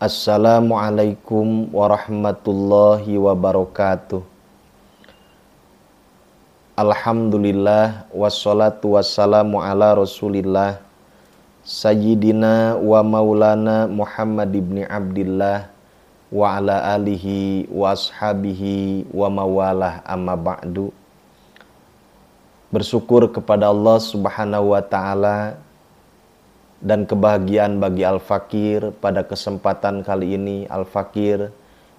Assalamualaikum warahmatullahi wabarakatuh. Alhamdulillah wassalatu wassalamu ala Rasulillah Sayyidina wa maulana Muhammad ibn Abdillah wa ala alihi wa ashabihi wa mawalah amma ba'du. Bersyukur kepada Allah Subhanahu wa ta'ala dan kebahagiaan bagi Al-Fakir pada kesempatan kali ini. Al-Fakir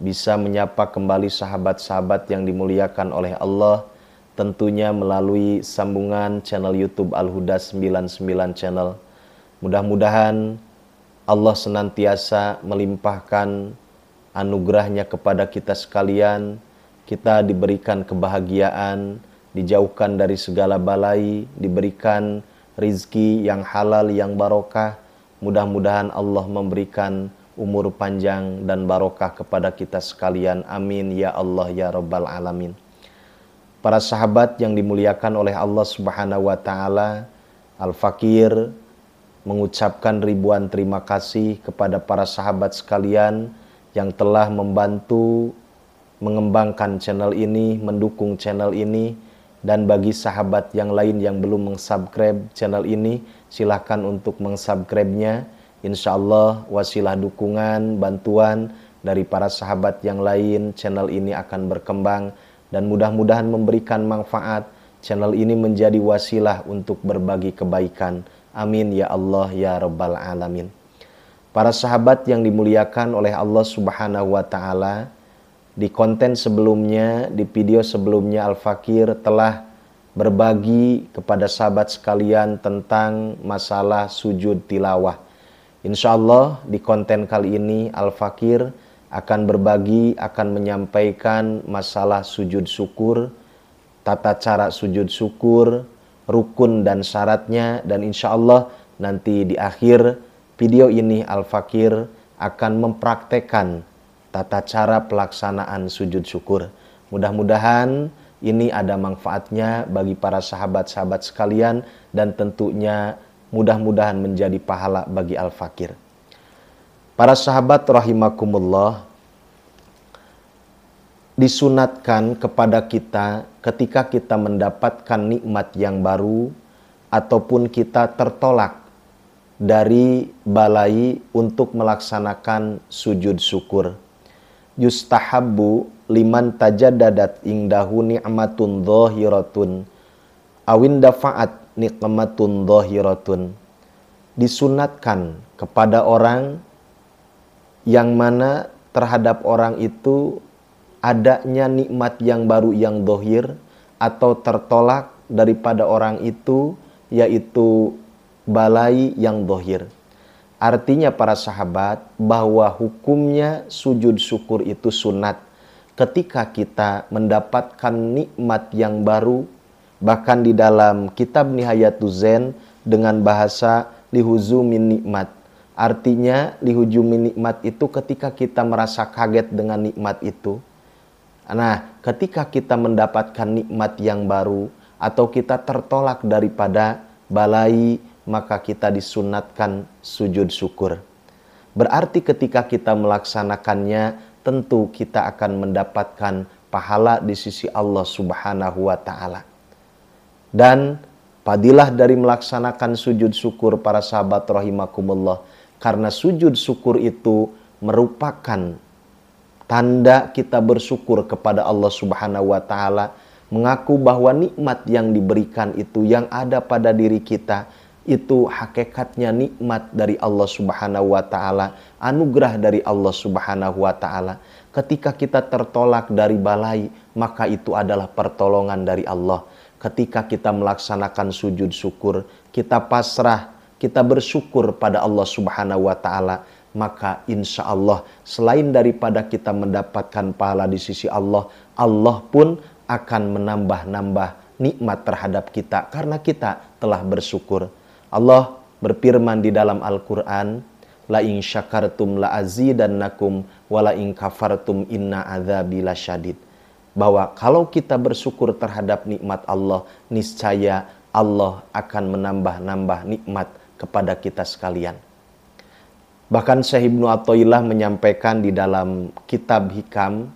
bisa menyapa kembali sahabat-sahabat yang dimuliakan oleh Allah, tentunya melalui sambungan channel YouTube Al-Huda 99 channel. Mudah-mudahan Allah senantiasa melimpahkan anugerahnya kepada kita sekalian. Kita diberikan kebahagiaan, dijauhkan dari segala balai, diberikan rizki yang halal, yang barokah. Mudah-mudahan Allah memberikan umur panjang dan barokah kepada kita sekalian. Amin ya Allah ya Rabbal Alamin. Para sahabat yang dimuliakan oleh Allah Subhanahu wa ta'ala, Al-Fakir mengucapkan ribuan terima kasih kepada para sahabat sekalian yang telah membantu mengembangkan channel ini, mendukung channel ini. Dan bagi sahabat yang lain yang belum meng-subscribe channel ini, silahkan untuk meng-subscribe-nya. Insya Allah wasilah dukungan, bantuan dari para sahabat yang lain, channel ini akan berkembang dan mudah-mudahan memberikan manfaat. Channel ini menjadi wasilah untuk berbagi kebaikan. Amin ya Allah ya Rabbal Alamin. Para sahabat yang dimuliakan oleh Allah Subhanahu wa ta'ala, di konten sebelumnya, di video sebelumnya, Al-Fakir telah berbagi kepada sahabat sekalian tentang masalah sujud tilawah. Insya Allah di konten kali ini Al-Fakir akan berbagi, akan menyampaikan masalah sujud syukur, tata cara sujud syukur, rukun dan syaratnya. Dan insya Allah nanti di akhir video ini Al-Fakir akan mempraktekkan tata cara pelaksanaan sujud syukur. Mudah-mudahan ini ada manfaatnya bagi para sahabat-sahabat sekalian dan tentunya mudah-mudahan menjadi pahala bagi Al-Fakir. Para sahabat rahimakumullah, disunatkan kepada kita ketika kita mendapatkan nikmat yang baru ataupun kita tertolak dari balai untuk melaksanakan sujud syukur. Yustahabbu liman tajaddadat ingdahu ni'matun dhahiratun awin dafa'at nikmatun dhahiratun. Disunatkan kepada orang yang mana terhadap orang itu adanya nikmat yang baru yang dhahir atau tertolak daripada orang itu, yaitu balai yang dhahir. Artinya para sahabat bahwa hukumnya sujud syukur itu sunat. Ketika kita mendapatkan nikmat yang baru, bahkan di dalam kitab Nihayatuz Zen dengan bahasa lihuzumin nikmat. Artinya lihuzumin nikmat itu ketika kita merasa kaget dengan nikmat itu. Nah, ketika kita mendapatkan nikmat yang baru atau kita tertolak daripada balai, maka kita disunatkan sujud syukur. Berarti ketika kita melaksanakannya, tentu kita akan mendapatkan pahala di sisi Allah Subhanahu wa ta'ala. Dan fadilah dari melaksanakan sujud syukur para sahabat rahimakumullah, karena sujud syukur itu merupakan tanda kita bersyukur kepada Allah Subhanahu wa ta'ala, mengaku bahwa nikmat yang diberikan itu, yang ada pada diri kita, itu hakikatnya nikmat dari Allah Subhanahu wa ta'ala, anugerah dari Allah Subhanahu wa ta'ala. Ketika kita tertolak dari balai, maka itu adalah pertolongan dari Allah. Ketika kita melaksanakan sujud syukur, kita pasrah, kita bersyukur pada Allah Subhanahu wa ta'ala, maka insya Allah selain daripada kita mendapatkan pahala di sisi Allah, Allah pun akan menambah-nambah nikmat terhadap kita karena kita telah bersyukur. Allah berfirman di dalam Al-Quran, la in syakartum la azidannakum wa la in kafartum inna adzabi lasyadid. Bahwa kalau kita bersyukur terhadap nikmat Allah, niscaya Allah akan menambah-nambah nikmat kepada kita sekalian. Bahkan Syekh Ibnu Athaillah menyampaikan di dalam kitab Hikam,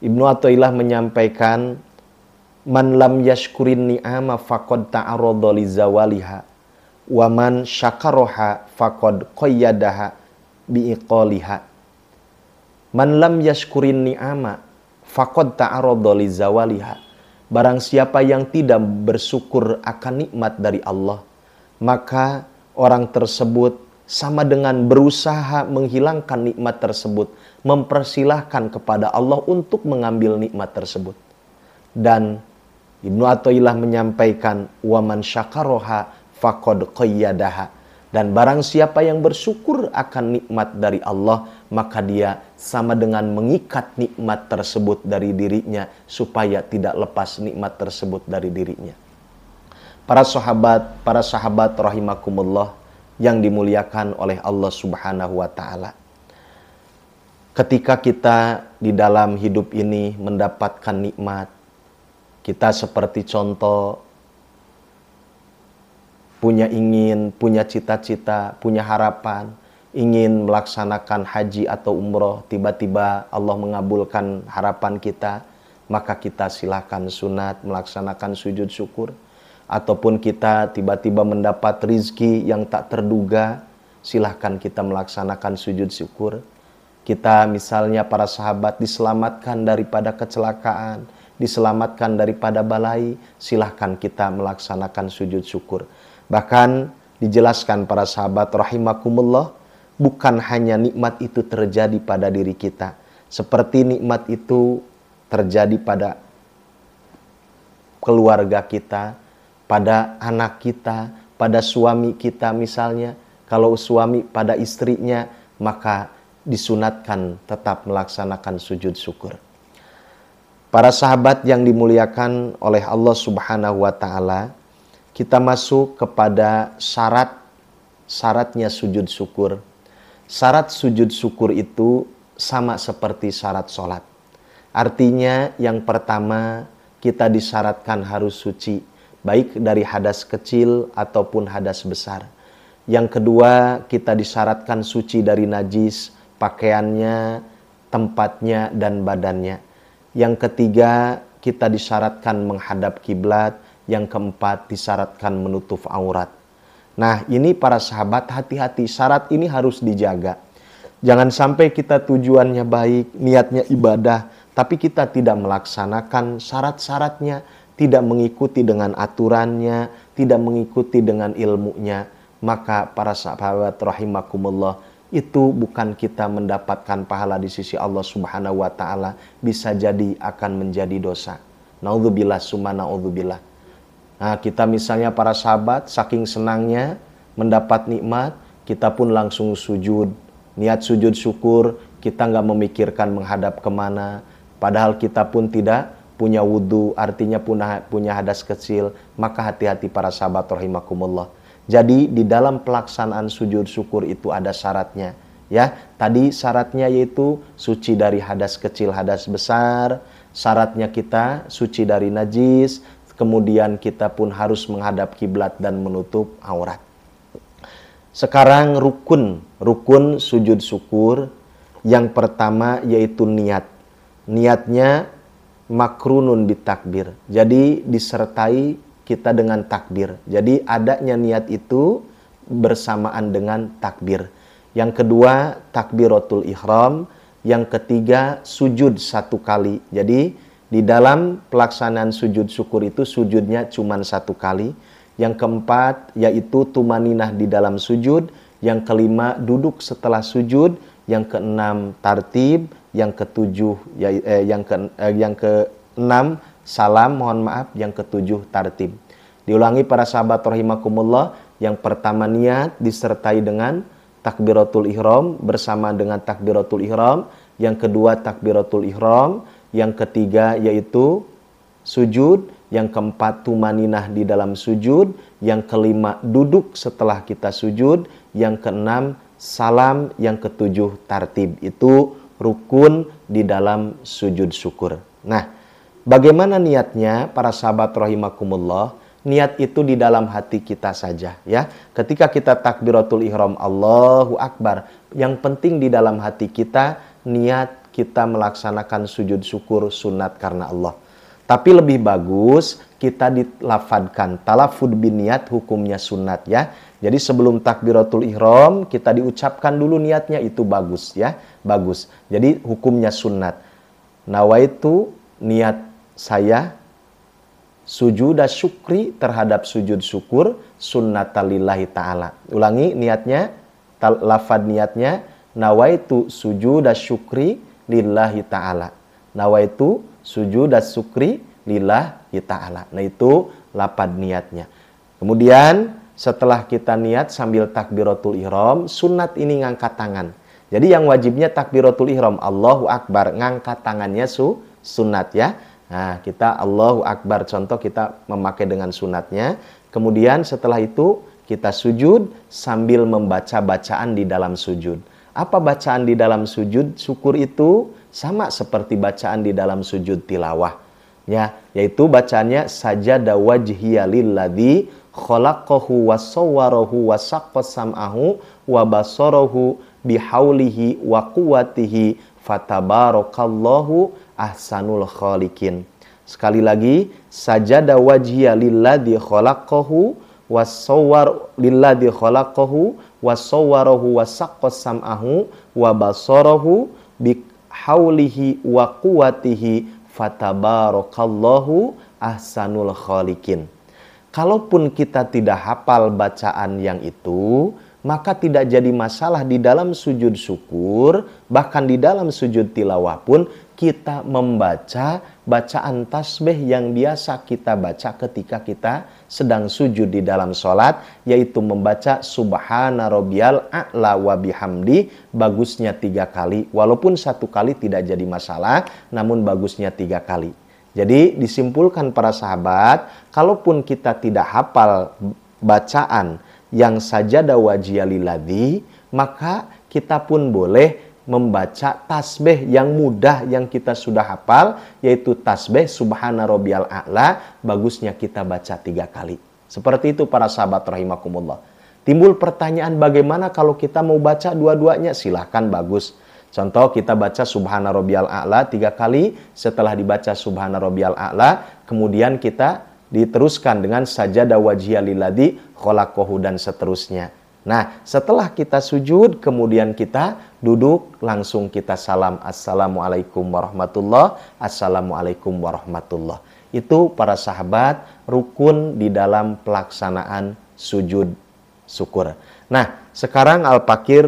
Ibnu Athaillah menyampaikan, man lam yashkurin ni'ama faqad ta'arrada li zawaliha wa man syakaraha faqad qayyadaha biiqaliha. Man lam yashkurin ni'ama faqad ta'arrada li zawaliha. Barang siapa yang tidak bersyukur akan nikmat dari Allah, maka orang tersebut sama dengan berusaha menghilangkan nikmat tersebut, mempersilahkan kepada Allah untuk mengambil nikmat tersebut. Dan Ibnu Athaillah menyampaikan, waman syakaroha faqad qayyadaha. Dan barang siapa yang bersyukur akan nikmat dari Allah, maka dia sama dengan mengikat nikmat tersebut dari dirinya supaya tidak lepas nikmat tersebut dari dirinya. Para sahabat rahimakumullah yang dimuliakan oleh Allah Subhanahu wa taala. Ketika kita di dalam hidup ini mendapatkan nikmat, kita seperti contoh punya cita-cita, punya harapan, ingin melaksanakan haji atau umroh, tiba-tiba Allah mengabulkan harapan kita, maka kita silakan sunat melaksanakan sujud syukur. Ataupun kita tiba-tiba mendapat rizki yang tak terduga, silahkan kita melaksanakan sujud syukur. Kita misalnya para sahabat diselamatkan daripada kecelakaan, diselamatkan daripada balai, silahkan kita melaksanakan sujud syukur. Bahkan dijelaskan para sahabat rahimakumullah, bukan hanya nikmat itu terjadi pada diri kita, seperti nikmat itu terjadi pada keluarga kita, pada anak kita, pada suami kita misalnya. Kalau suami pada istrinya, maka disunatkan tetap melaksanakan sujud syukur. Para sahabat yang dimuliakan oleh Allah Subhanahu wa taala, kita masuk kepada syaratnya sujud syukur. Syarat sujud syukur itu sama seperti syarat sholat. Artinya yang pertama, kita disyaratkan harus suci, baik dari hadas kecil ataupun hadas besar. Yang kedua, kita disyaratkan suci dari najis, pakaiannya, tempatnya, dan badannya. Yang ketiga, kita disyaratkan menghadap kiblat. Yang keempat, disyaratkan menutup aurat. Nah, ini para sahabat, hati-hati, syarat ini harus dijaga. Jangan sampai kita tujuannya baik, niatnya ibadah, tapi kita tidak melaksanakan syarat-syaratnya, tidak mengikuti dengan aturannya, tidak mengikuti dengan ilmunya. Maka para sahabat rahimakumullah, itu bukan kita mendapatkan pahala di sisi Allah Subhanahu wa taala, bisa jadi akan menjadi dosa. Naudzubillah summa naudzubillah. Nah, kita misalnya para sahabat saking senangnya mendapat nikmat, kita pun langsung sujud. Niat sujud syukur, kita nggak memikirkan menghadap kemana. Padahal kita pun tidak punya wudhu, artinya punya hadas kecil. Maka hati-hati para sahabat rahimakumullah. Jadi di dalam pelaksanaan sujud syukur itu ada syaratnya. Ya, tadi syaratnya yaitu suci dari hadas kecil, hadas besar. Syaratnya kita suci dari najis. Kemudian kita pun harus menghadap kiblat dan menutup aurat. Sekarang rukun sujud syukur. Yang pertama yaitu niat. Niatnya makrunun bitakbir. Jadi disertai kita dengan takbir. Jadi adanya niat itu bersamaan dengan takbir. Yang kedua takbiratul ihram. Yang ketiga sujud satu kali. Jadi di dalam pelaksanaan sujud syukur itu sujudnya cuma satu kali. Yang keempat yaitu tumaninah di dalam sujud. Yang kelima duduk setelah sujud. Yang keenam tartib. Yang ketujuh yang keenam salam, mohon maaf. Yang ketujuh tartib. Diulangi para sahabat rahimakumullah. Yang pertama niat disertai dengan takbiratul ihram, bersama dengan takbiratul ihram. Yang kedua takbiratul ihram. Yang ketiga yaitu sujud. Yang keempat tumaninah di dalam sujud. Yang kelima duduk setelah kita sujud. Yang keenam salam. Yang ketujuh tartib. Itu rukun di dalam sujud syukur. Nah, bagaimana niatnya para sahabat rahimakumullah? niat itu di dalam hati kita saja ya. Ketika kita takbiratul ihram Allahu Akbar, yang penting di dalam hati kita niat kita melaksanakan sujud syukur sunat karena Allah. Tapi lebih bagus kita dilafadkan. Talafud bin niat hukumnya sunat ya. Jadi sebelum takbiratul ihram kita diucapkan dulu niatnya, itu bagus ya. Bagus. Jadi hukumnya sunat. Nawaitu, niat saya sujud syukri terhadap sujud syukur sunnatalillahi ta'ala. Ulangi niatnya, lafad niatnya, nawaitu sujud syukri lillahi ta'ala. Nawaitu sujud syukri lillahi ta'ala. Nah itu lafad niatnya. Kemudian setelah kita niat sambil takbiratul ihram, sunat ini ngangkat tangan. Jadi yang wajibnya takbiratul ihram Allahu Akbar, ngangkat tangannya sunat ya. Nah, kita Allahu Akbar, contoh kita memakai dengan sunatnya. Kemudian setelah itu kita sujud sambil membaca bacaan di dalam sujud. Apa bacaan di dalam sujud syukur itu? Sama seperti bacaan di dalam sujud tilawah. Ya, yaitu bacaannya sajada wajhiya lilladzi khalaqahu wa sawwarahu wa saqqas sam'ahu wa basarahu bihaulihi wa quwwatihi fatabarakallahu ahsanul khaliqin. Sekali lagi, sajada wajhiya lilladzi khalaqahu wasawwar lilladzi khalaqahu wasawwarahu wasaqqas sam'ahu wa basarahu bihaulihi wa quwwatihi fatabarakallahu ahsanul khaliqin. Kalaupun kita tidak hafal bacaan yang itu, maka tidak jadi masalah di dalam sujud syukur, bahkan di dalam sujud tilawah pun kita membaca bacaan tasbih yang biasa kita baca ketika kita sedang sujud di dalam sholat, yaitu membaca subhana rabbiyal a'la wa bihamdi, bagusnya 3 kali, walaupun 1 kali tidak jadi masalah, namun bagusnya 3 kali. Jadi disimpulkan para sahabat, kalaupun kita tidak hafal bacaan yang sajada wajhiya lilladzi, maka kita pun boleh membaca tasbih yang mudah yang kita sudah hafal, yaitu tasbih subhana rabbiyal a'la, bagusnya kita baca 3 kali. Seperti itu para sahabat rahimakumullah. Timbul pertanyaan, bagaimana kalau kita mau baca dua-duanya? Silahkan, bagus. Contoh kita baca subhana rabbiyal a'la 3 kali, setelah dibaca subhana rabbiyal a'la, kemudian kita diteruskan dengan sajada wajhiya lilladzi khalaqahu dan seterusnya. Nah, setelah kita sujud, kemudian kita duduk, langsung kita salam. Assalamualaikum warahmatullah, assalamualaikum warahmatullah. Itu para sahabat rukun di dalam pelaksanaan sujud syukur. Nah, sekarang Al-Fakir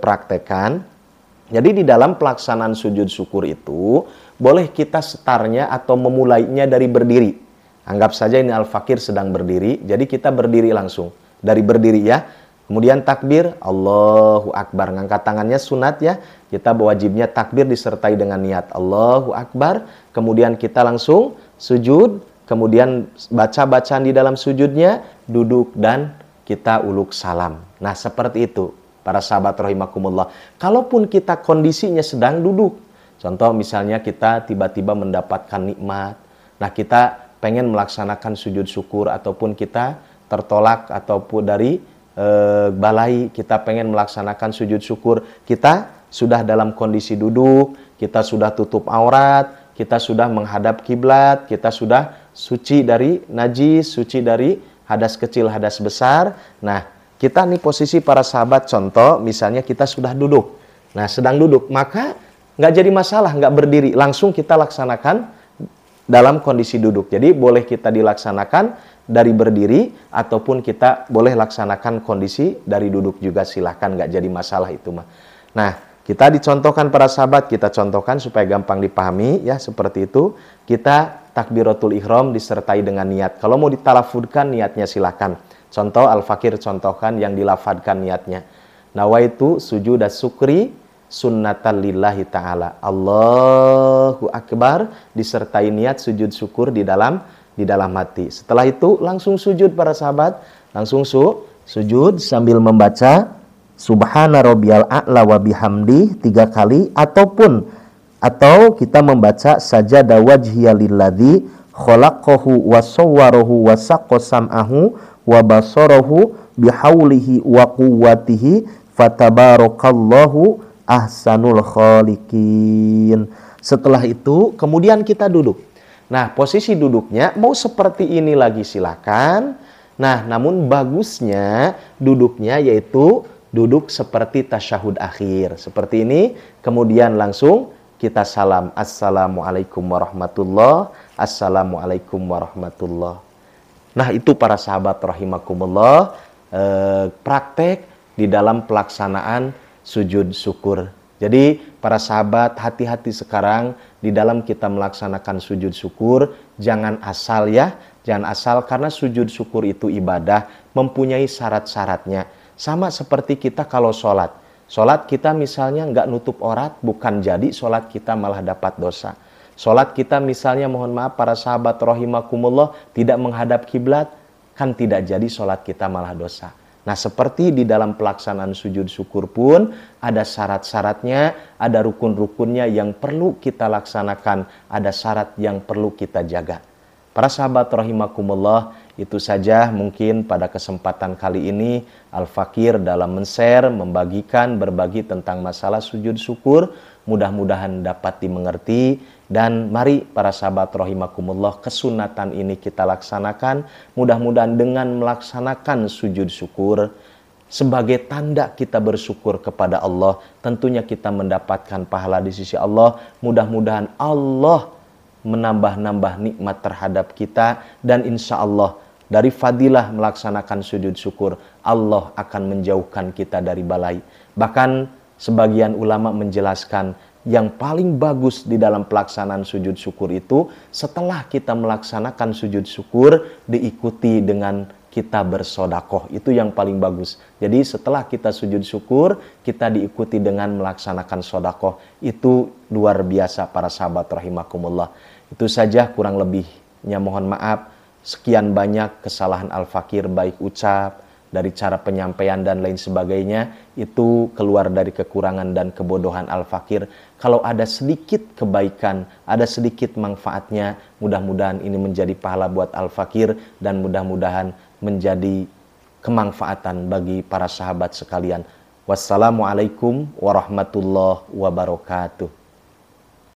praktekan. Jadi di dalam pelaksanaan sujud syukur itu, boleh kita startnya atau memulainya dari berdiri. Anggap saja ini Al-Fakir sedang berdiri, jadi kita berdiri langsung. Dari berdiri ya. Kemudian takbir, Allahu Akbar. Ngangkat tangannya sunat ya. Kita wajibnya takbir disertai dengan niat Allahu Akbar. Kemudian kita langsung sujud. Kemudian baca bacaan di dalam sujudnya, duduk dan kita uluk salam. Nah seperti itu para sahabat rahimakumullah. Kalaupun kita kondisinya sedang duduk. Contoh misalnya kita tiba-tiba mendapatkan nikmat. Nah kita pengen melaksanakan sujud syukur, ataupun kita tertolak ataupun dari balai, kita pengen melaksanakan sujud syukur, kita sudah dalam kondisi duduk, kita sudah tutup aurat, kita sudah menghadap kiblat, kita sudah suci dari najis, suci dari hadas kecil, hadas besar. Nah, kita nih posisi para sahabat, contoh misalnya kita sudah duduk. Nah, sedang duduk, maka nggak jadi masalah, nggak berdiri, langsung kita laksanakan dalam kondisi duduk. Jadi boleh kita dilaksanakan dari berdiri, ataupun kita boleh laksanakan kondisi dari duduk juga, silahkan, nggak jadi masalah itu mah. Nah, kita dicontohkan para sahabat, kita contohkan supaya gampang dipahami ya, seperti itu. Kita takbiratul ihram disertai dengan niat. Kalau mau ditalafudkan niatnya silahkan. Contoh Al-Fakir contohkan yang dilafadkan niatnya. Nawaitu sujud syukri sunnatan lillahi ta'ala. Allahu Akbar disertai niat sujud syukur di dalam hati. Setelah itu langsung sujud para sahabat, langsung sujud sambil membaca subhana rabbiyal a'la wa bihamdi 3 kali, atau kita membaca sajada wajhiya lilladzi khalaqahu wa sawwarahu wa saqqa sam'ahu wa basarahu bihaulihi wa quwwatihi fatabarakallahu ahsanul khaliqin. Setelah itu kemudian kita duduk. Nah, posisi duduknya mau seperti ini lagi silakan. Nah, namun bagusnya duduknya yaitu duduk seperti tasyahud akhir. Seperti ini, kemudian langsung kita salam. Assalamualaikum warahmatullah. Assalamualaikum warahmatullah. Nah, itu para sahabat rahimakumullah, praktek di dalam pelaksanaan sujud syukur. Jadi para sahabat, hati-hati sekarang di dalam kita melaksanakan sujud syukur, jangan asal ya, jangan asal, karena sujud syukur itu ibadah, mempunyai syarat-syaratnya. Sama seperti kita kalau sholat. Sholat kita misalnya nggak nutup aurat, bukan jadi sholat kita malah dapat dosa. Sholat kita misalnya, mohon maaf para sahabat rahimakumullah, tidak menghadap kiblat, kan tidak jadi sholat kita malah dosa. Nah, seperti di dalam pelaksanaan sujud syukur pun ada syarat-syaratnya, ada rukun-rukunnya yang perlu kita laksanakan, ada syarat yang perlu kita jaga. Para sahabat rahimakumullah, itu saja mungkin pada kesempatan kali ini Al-Fakir dalam men-share, membagikan, berbagi tentang masalah sujud syukur. Mudah-mudahan dapat dimengerti, dan mari para sahabat rahimakumullah, kesunatan ini kita laksanakan. Mudah-mudahan dengan melaksanakan sujud syukur sebagai tanda kita bersyukur kepada Allah, tentunya kita mendapatkan pahala di sisi Allah. Mudah-mudahan Allah menambah-nambah nikmat terhadap kita, dan insya Allah dari fadilah melaksanakan sujud syukur, Allah akan menjauhkan kita dari balai. Bahkan sebagian ulama menjelaskan yang paling bagus di dalam pelaksanaan sujud syukur itu setelah kita melaksanakan sujud syukur diikuti dengan kita bersodakoh. Itu yang paling bagus. Jadi setelah kita sujud syukur, kita diikuti dengan melaksanakan sodakoh. Itu luar biasa para sahabat rahimakumullah. Itu saja, kurang lebihnya mohon maaf. Sekian banyak kesalahan Al-Fakir, baik ucap, dari cara penyampaian dan lain sebagainya, itu keluar dari kekurangan dan kebodohan Al-Fakir. Kalau ada sedikit kebaikan, ada sedikit manfaatnya, mudah-mudahan ini menjadi pahala buat Al-Fakir, dan mudah-mudahan menjadi kemanfaatan bagi para sahabat sekalian. Wassalamualaikum warahmatullahi wabarakatuh.